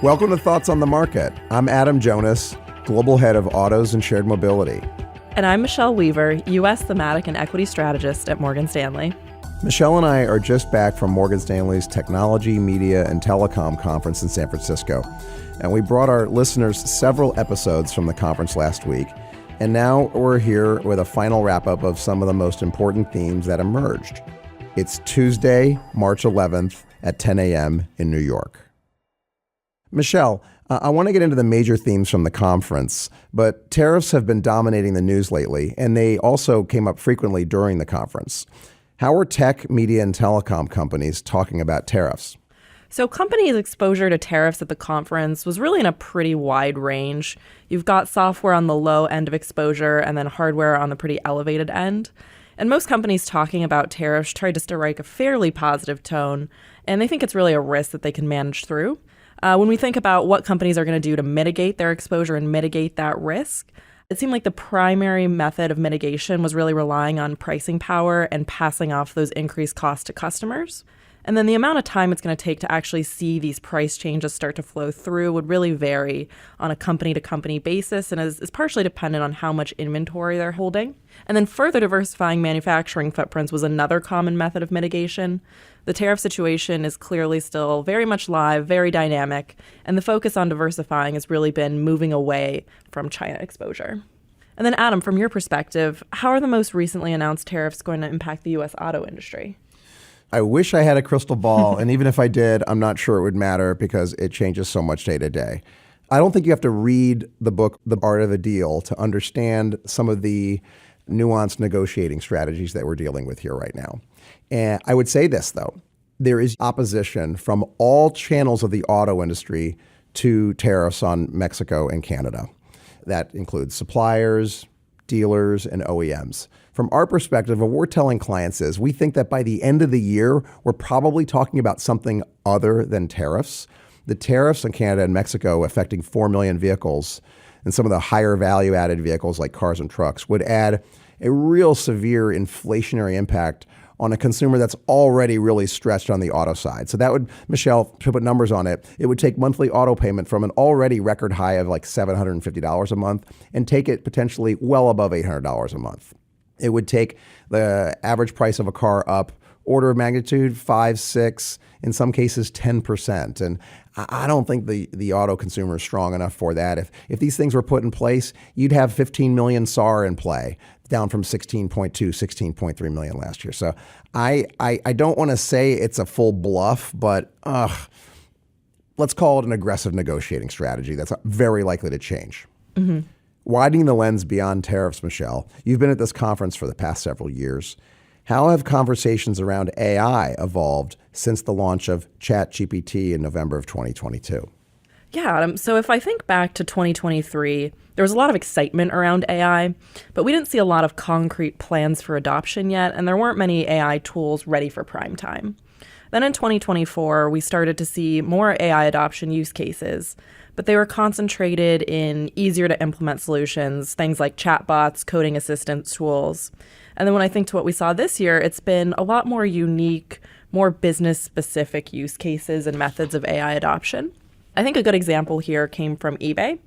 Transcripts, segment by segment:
Welcome to Thoughts on the Market. I'm Adam Jonas, Global Head of Autos and Shared Mobility. And I'm Michelle Weaver, U.S. Thematic and Equity Strategist at Morgan Stanley. Michelle and I are just back from Morgan Stanley's Technology, Media, and Telecom conference in San Francisco. And we brought our listeners several episodes from the conference last week. And now we're here with a final wrap-up of some of the most important themes that emerged. It's Tuesday, March 11th at 10 a.m. in New York. Michelle, I want to get into the major themes from the conference, but tariffs have been dominating the news lately, and they also came up frequently during the conference. How are tech, media, and telecom companies talking about tariffs? So companies' exposure to tariffs at the conference was really in a pretty wide range. You've got software on the low end of exposure and then hardware on the pretty elevated end. And most companies talking about tariffs tried to strike a fairly positive tone, and they think it's really a risk that they can manage through. When we think about what companies are going to do to mitigate their exposure and mitigate that risk, it seemed like the primary method of mitigation was really relying on pricing power and passing off those increased costs to customers. And then the amount of time it's going to take to actually see these price changes start to flow through would really vary on a company-to-company basis and is partially dependent on how much inventory they're holding. And then further diversifying manufacturing footprints was another common method of mitigation. The tariff situation is clearly still very much live, very dynamic, and the focus on diversifying has really been moving away from China exposure. And then Adam, from your perspective, how are the most recently announced tariffs going to impact the U.S. auto industry? I wish I had a crystal ball, and even if I did, I'm not sure it would matter because it changes so much day to day. I don't think you have to read the book, The Art of a Deal, to understand some of the nuanced negotiating strategies that we're dealing with here right now. And I would say this, though. There is opposition from all channels of the auto industry to tariffs on Mexico and Canada. That includes suppliers, dealers, and OEMs. From our perspective, what we're telling clients is we think that by the end of the year, we're probably talking about something other than tariffs. The tariffs in Canada and Mexico affecting 4 million vehicles and some of the higher value-added vehicles like cars and trucks would add a real severe inflationary impact on a consumer that's already really stretched on the auto side. So that would, Michelle, to put numbers on it, it would take monthly auto payment from an already record high of like $750 a month and take it potentially well above $800 a month. It would take the average price of a car up order of magnitude 5, 6, in some cases 10%. And I don't think the auto consumer is strong enough for that. If these things were put in place, you'd have 15 million SAR in play, down from 16.2, 16.3 million last year. So I don't want to say it's a full bluff, but let's call it an aggressive negotiating strategy that's very likely to change. Mm-hmm. Widening the lens beyond tariffs, Michelle, you've been at this conference for the past several years. How have conversations around AI evolved since the launch of ChatGPT in November of 2022? Yeah, so if I think back to 2023, there was a lot of excitement around AI, but we didn't see a lot of concrete plans for adoption yet, and there weren't many AI tools ready for prime time. Then in 2024, we started to see more AI adoption use cases, but they were concentrated in easier to implement solutions, things like chatbots, coding assistance tools. And then when I think to what we saw this year, it's been a lot more unique, more business-specific use cases and methods of AI adoption. I think a good example here came from eBay.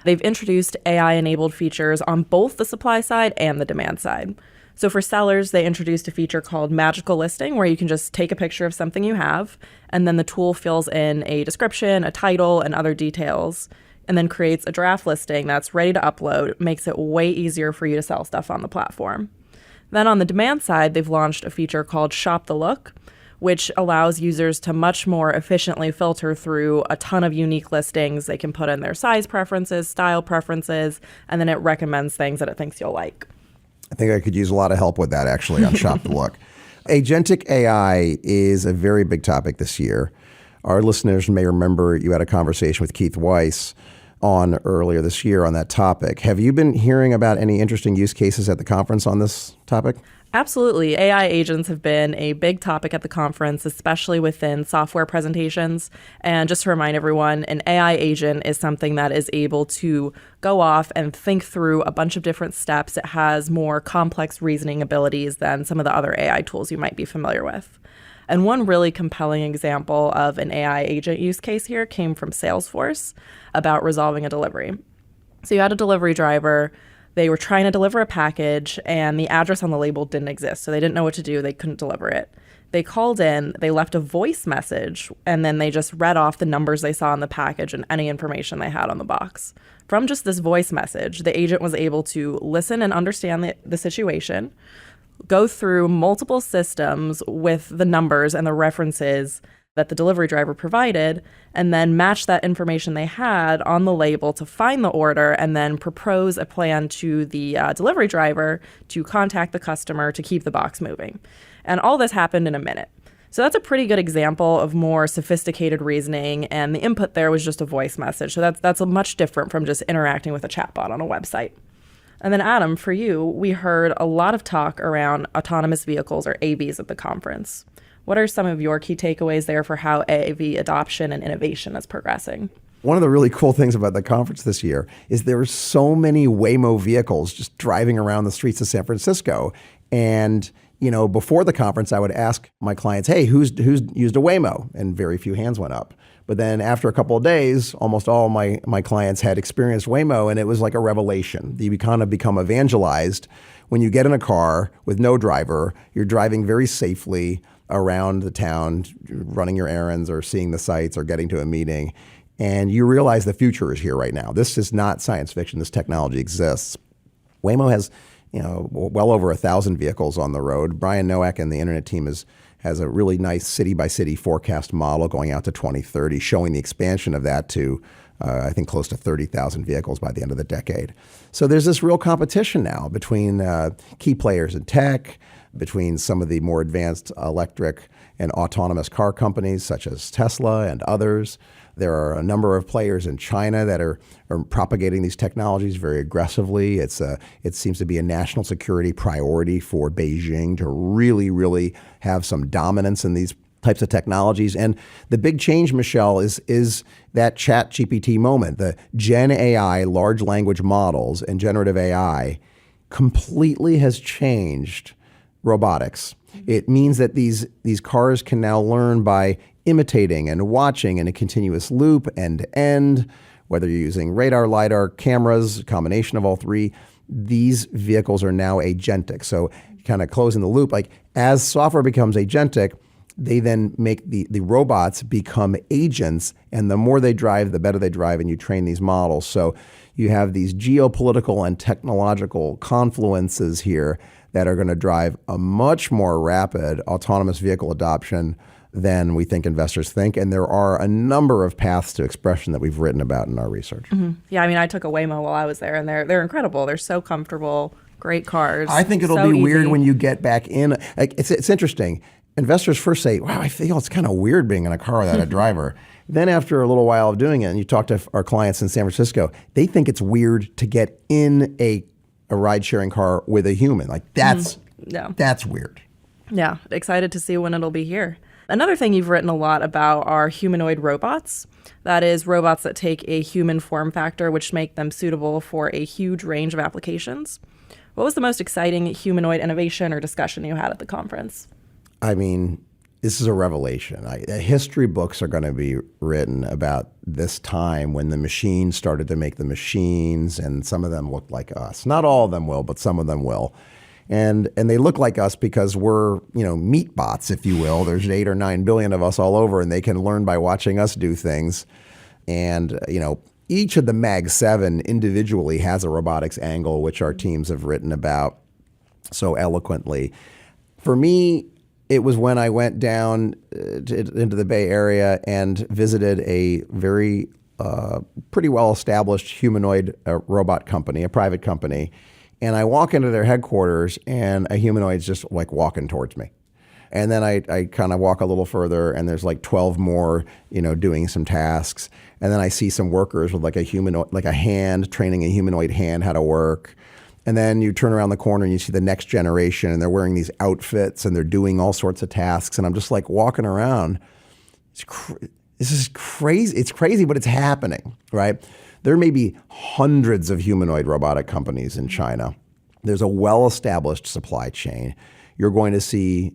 They've introduced AI-enabled features on both the supply side and the demand side. So for sellers, they introduced a feature called Magical Listing, where you can just take a picture of something you have, and then the tool fills in a description, a title, and other details, and then creates a draft listing that's ready to upload. It makes it way easier for you to sell stuff on the platform. Then on the demand side, they've launched a feature called Shop the Look, which allows users to much more efficiently filter through a ton of unique listings. They can put in their size preferences, style preferences, and then it recommends things that it thinks you'll like. I think I could use a lot of help with that, actually, on Shop the Look. Agentic AI is a very big topic this year. Our listeners may remember you had a conversation with Keith Weiss on earlier this year on that topic. Have you been hearing about any interesting use cases at the conference on this topic? Absolutely. AI agents have been a big topic at the conference, especially within software presentations. And just to remind everyone, an AI agent is something that is able to go off and think through a bunch of different steps. It has more complex reasoning abilities than some of the other AI tools you might be familiar with. And one really compelling example of an AI agent use case here came from Salesforce about resolving a delivery. So you had a delivery driver. They were trying to deliver a package, and the address on the label didn't exist. So they didn't know what to do. They couldn't deliver it. They called in, they left a voice message, and then they just read off the numbers they saw in the package and any information they had on the box. From just this voice message, the agent was able to listen and understand the situation, go through multiple systems with the numbers and the references that the delivery driver provided, and then match that information they had on the label to find the order and then propose a plan to the delivery driver to contact the customer to keep the box moving. And all this happened in a minute. So that's a pretty good example of more sophisticated reasoning, and the input there was just a voice message. So that's much different from just interacting with a chatbot on a website. And then Adam, for you, we heard a lot of talk around autonomous vehicles, or AVs, at the conference. What are some of your key takeaways there for how AV adoption and innovation is progressing? One of the really cool things about the conference this year is there were so many Waymo vehicles just driving around the streets of San Francisco. And before the conference, I would ask my clients, hey, who's used a Waymo? And very few hands went up. But then after a couple of days, almost all my clients had experienced Waymo, and it was like a revelation. You kind of become evangelized when you get in a car with no driver. You're driving very safely around the town, running your errands or seeing the sights or getting to a meeting. And you realize the future is here right now. This is not science fiction. This technology exists. Waymo has well over 1,000 vehicles on the road. Brian Nowak and the internet team has a really nice city-by-city forecast model going out to 2030, showing the expansion of that to, I think, close to 30,000 vehicles by the end of the decade. So there's this real competition now between key players in tech, between some of the more advanced electric and autonomous car companies such as Tesla and others. There are a number of players in China that are propagating these technologies very aggressively. It seems to be a national security priority for Beijing to really, really have some dominance in these types of technologies. And the big change, Michelle, is that ChatGPT moment. The Gen AI, large language models, and generative AI completely has changed robotics. It means that these cars can now learn by imitating and watching in a continuous loop, end to end, whether you're using radar, LiDAR, cameras, a combination of all three. These vehicles are now agentic. So kind of closing the loop, like as software becomes agentic, they then make the robots become agents, and the more they drive, the better they drive, and you train these models. So you have these geopolitical and technological confluences here that are going to drive a much more rapid autonomous vehicle adoption than we think investors think. And there are a number of paths to expression that we've written about in our research. Mm-hmm. Yeah, I took a Waymo while I was there, and they're incredible. They're so comfortable, great cars. I think it'll so be weird easy. when you get back in. Like it's interesting. Investors first say, wow, I feel it's kind of weird being in a car without a driver. Then after a little while of doing it, and you talk to our clients in San Francisco, they think it's weird to get in a ride-sharing car with a human. Like that's weird. Yeah, excited to see when it'll be here. Another thing you've written a lot about are humanoid robots. That is, robots that take a human form factor, which make them suitable for a huge range of applications. What was the most exciting humanoid innovation or discussion you had at the conference? This is a revelation. History books are going to be written about this time when the machines started to make the machines, and some of them looked like us. Not all of them will, but some of them will. And they look like us because we're, meat bots, if you will. There's 8 or 9 billion of us all over, and they can learn by watching us do things. And, each of the Mag 7 individually has a robotics angle, which our teams have written about so eloquently. For me, it was when I went down into the Bay Area and visited a very pretty well-established humanoid robot company, a private company. And I walk into their headquarters, and a humanoid's just like walking towards me. And then I kind of walk a little further, and there's like 12 more, doing some tasks. And then I see some workers with like a humanoid, like a hand, training a humanoid hand how to work. And then you turn around the corner and you see the next generation, and they're wearing these outfits and they're doing all sorts of tasks. And I'm just like walking around. This is crazy. It's crazy, but it's happening, right? There may be hundreds of humanoid robotic companies in China. There's a well-established supply chain. You're going to see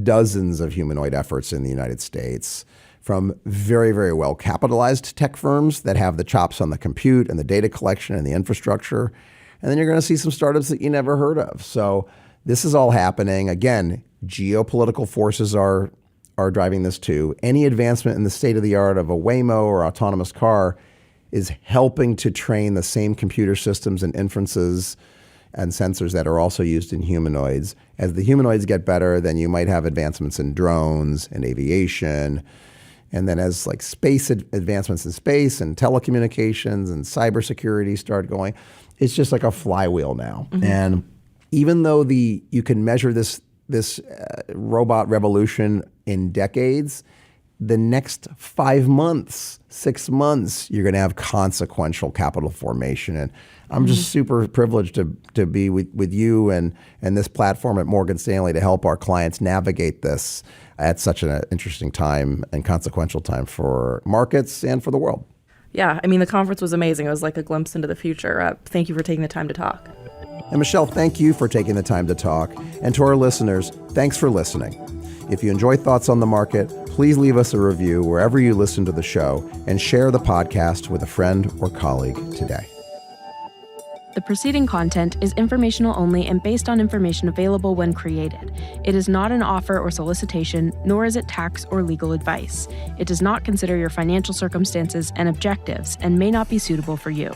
dozens of humanoid efforts in the United States, from very, very well capitalized tech firms that have the chops on the compute and the data collection and the infrastructure. And then you're going to see some startups that you never heard of. So this is all happening. Again, geopolitical forces are driving this too. Any advancement in the state of the art of a Waymo or autonomous car is helping to train the same computer systems and inferences and sensors that are also used in humanoids. As the humanoids get better, then you might have advancements in drones and aviation. And then as like space advancements in space and telecommunications and cybersecurity start going, it's just like a flywheel now. Mm-hmm. And even though you can measure this robot revolution in decades, the next 5 months, 6 months, you're going to have consequential capital formation. And I'm just super privileged to be with you and this platform at Morgan Stanley to help our clients navigate this at such an interesting time and consequential time for markets and for the world. Yeah, I mean, the conference was amazing. It was like a glimpse into the future. Thank you for taking the time to talk. And Michelle, thank you for taking the time to talk. And to our listeners, thanks for listening. If you enjoy Thoughts on the Market, please leave us a review wherever you listen to the show and share the podcast with a friend or colleague today. The preceding content is informational only and based on information available when created. It is not an offer or solicitation, nor is it tax or legal advice. It does not consider your financial circumstances and objectives and may not be suitable for you.